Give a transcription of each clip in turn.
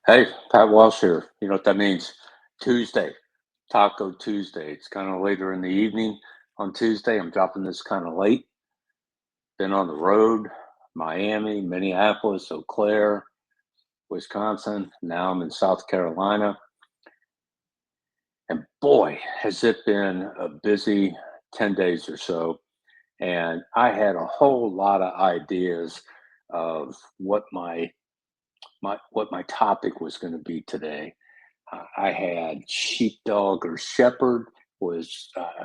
Hey, Pat Walsh here. You know what that means? Tuesday, Taco Tuesday. It's kind of later in the evening on Tuesday. I'm dropping this kind of late. Been on the road, Miami, Minneapolis, Eau Claire, Wisconsin. Now I'm in South Carolina. And boy, has it been a busy 10 days or so. And I had a whole lot of ideas of what my topic was going to be today. I had sheepdog or shepherd. I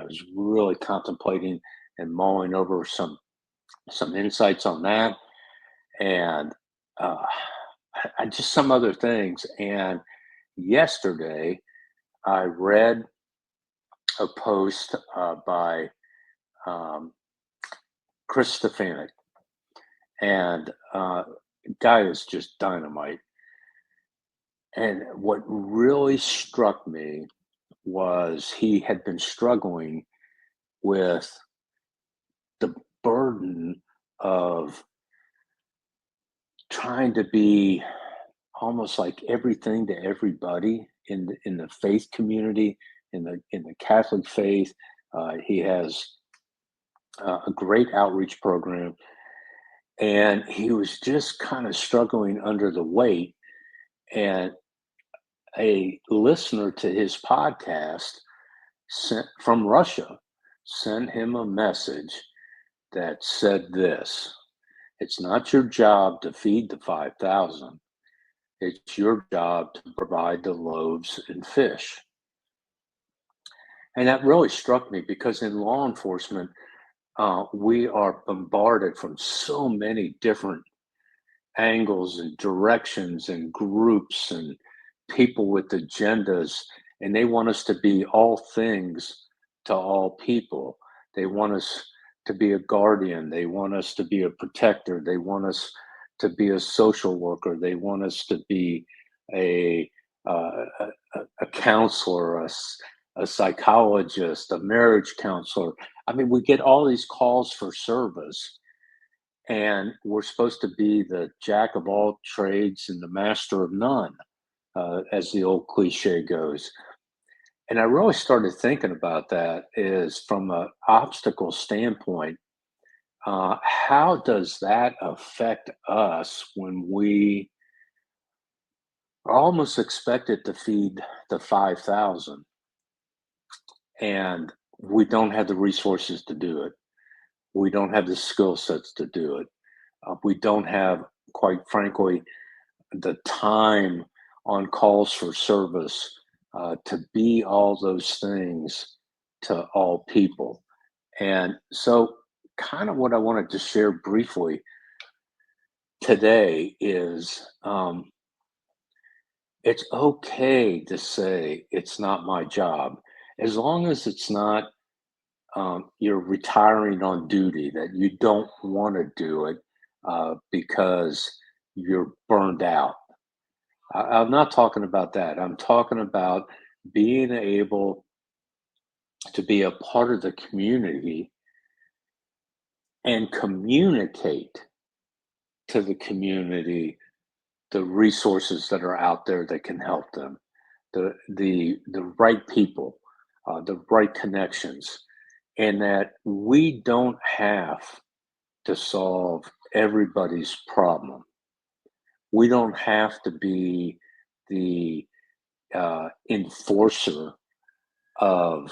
was really contemplating and mulling over some insights on that, and uh, I just some other things. And yesterday, I read a post by um, Chris Stefanik, and guy is just dynamite. And what really struck me was he had been struggling with the burden of trying to be almost like everything to everybody in the faith community, in the Catholic faith. He has a great outreach program, and he was just kind of struggling under the weight. And a listener to his podcast sent from Russia sent him a message that said this: "It's not your job to feed the 5,000. It's your job to provide the loaves and fish." And that really struck me because in law enforcement, we are bombarded from so many different angles and directions and groups and people with agendas, and they want us to be all things to all people. They want us to be a guardian, they want us to be a protector, they want us to be a social worker, they want us to be a a counselor, a psychologist, a marriage counselor. I mean, we get all these calls for service, and we're supposed to be the jack of all trades and the master of none, as the old cliche goes. And I really started thinking about that is from an obstacle standpoint. How does that affect us when we are almost expected to feed the 5,000 and we don't have the resources to do it? We don't have the skill sets to do it. We don't have, quite frankly, the time on calls for service to be all those things to all people. And so, kind of what I wanted to share briefly today is it's okay to say it's not my job as long as it's not you're retiring on duty, that you don't want to do it because you're burned out. I'm not talking about that. I'm talking about being able to be a part of the community and communicate to the community the resources that are out there that can help them, the right people, the right connections, and that we don't have to solve everybody's problem. We don't have to be the enforcer of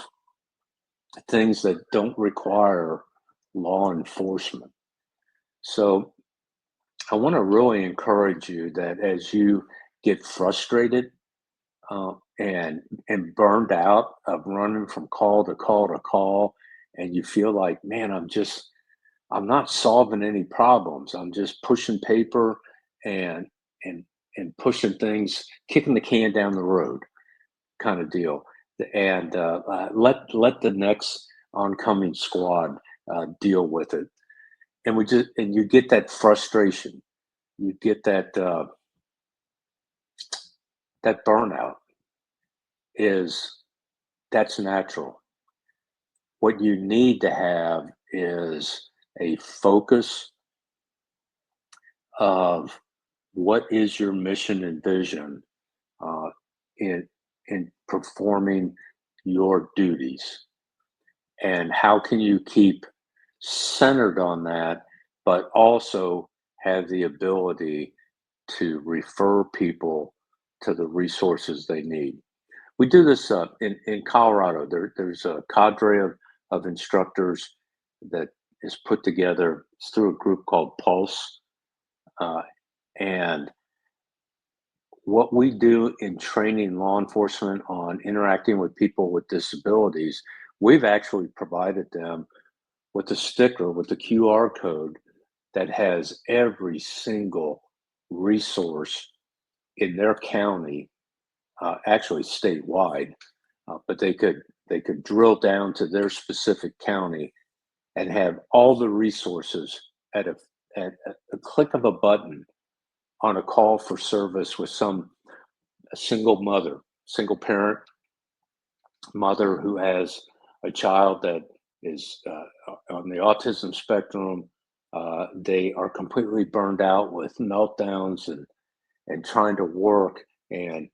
things that don't require law enforcement. So I want to really encourage you that as you get frustrated and burned out of running from call to call to call, and you feel like, man, I'm not solving any problems. I'm just pushing paper and and and pushing things, kicking the can down the road, kind of deal. And let the next oncoming squad deal with it. And you get that frustration, you get that burnout. Is That's natural. What you need to have is a focus of what is your mission and vision, in performing your duties, and how can you keep centered on that, but also have the ability to refer people to the resources they need. We do this in Colorado. There's a cadre of instructors that is put together. It's through a group called Pulse. Uh, and what we do in training law enforcement on interacting with people with disabilities, we've actually provided them with a sticker with the QR code that has every single resource in their county, actually statewide, but they could drill down to their specific county and have all the resources at a click of a button on a call for service with a single mother, single parent mother who has a child that is on the autism spectrum. They are completely burned out with meltdowns and trying to work and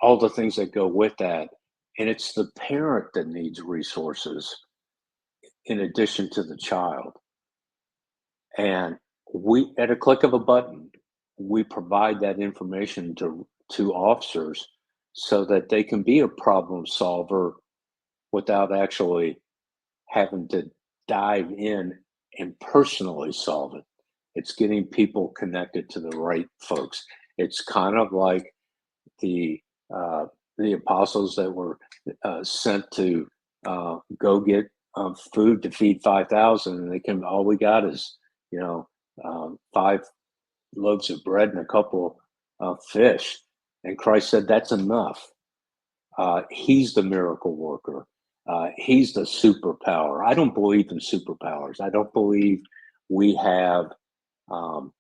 all the things that go with that. And it's the parent that needs resources in addition to the child. And we, at a click of a button, we provide that information to officers so that they can be a problem solver without actually having to dive in and personally solve it. It's getting people connected to the right folks. It's kind of like the uh, the apostles that were sent to go get food to feed 5,000, and they can all we got is you know 5 loaves of bread and a couple of fish, and Christ said that's enough. He's the miracle worker. He's the superpower. I don't believe in superpowers. I don't believe we have um,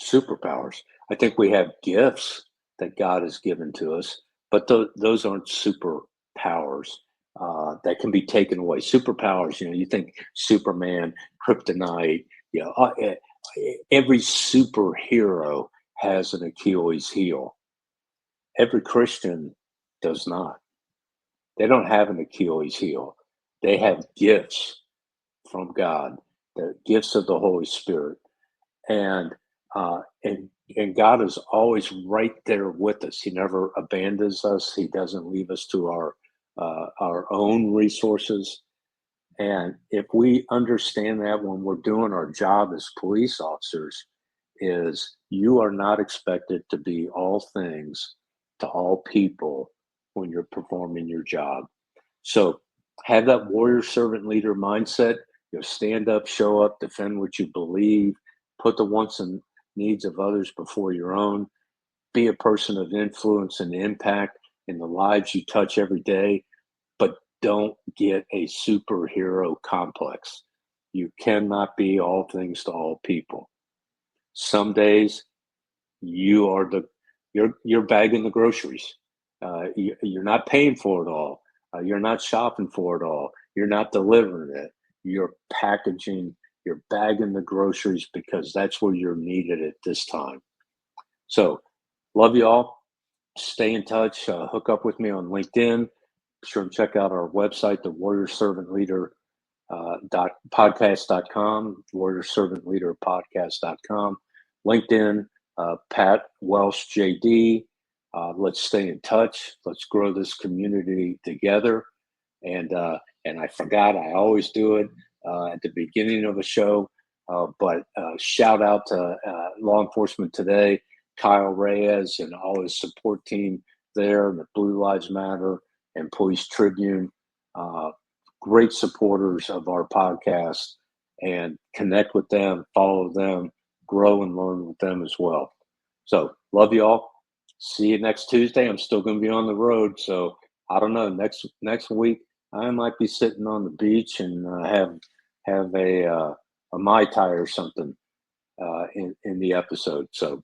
superpowers. I think we have gifts that God has given to us, but those aren't superpowers that can be taken away. Superpowers, you think Superman, Kryptonite, you know, uh, eh, every superhero has an Achilles heel. Every Christian does not. They don't have an Achilles heel. They have gifts from God, the gifts of the Holy Spirit, and and God is always right there with us. He never abandons us. He doesn't leave us to our own resources. And if we understand that when we're doing our job as police officers, is you are not expected to be all things to all people when you're performing your job. So have that warrior servant leader mindset. Stand up, show up, defend what you believe, put the wants and needs of others before your own, be a person of influence and impact in the lives you touch every day, but don't get a superhero complex. You cannot be all things to all people. Some days you are you're bagging the groceries. You're not paying for it all. You're not shopping for it all. You're not delivering it. You're packaging. You're bagging the groceries because that's where you're needed at this time. So, love you all. Stay in touch. Hook up with me on LinkedIn. Be sure and check out our website, the Warrior Servant Leader podcast.com, Warrior Servant Leader podcast.com, LinkedIn, Pat Welsh JD. Let's stay in touch. Let's grow this community together. And and I forgot, I always do it at the beginning of a show, but shout out to Law Enforcement Today, Kyle Reyes, and all his support team there, and the Blue Lives Matter and Police Tribune. Uh, Great supporters of our podcast, and connect with them, follow them, grow and learn with them as well. So, love you all. See you next Tuesday. I'm still going to be on the road, so I don't know. Next week, I might be sitting on the beach and have a mai tai or something in the episode. So,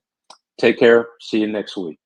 take care. See you next week.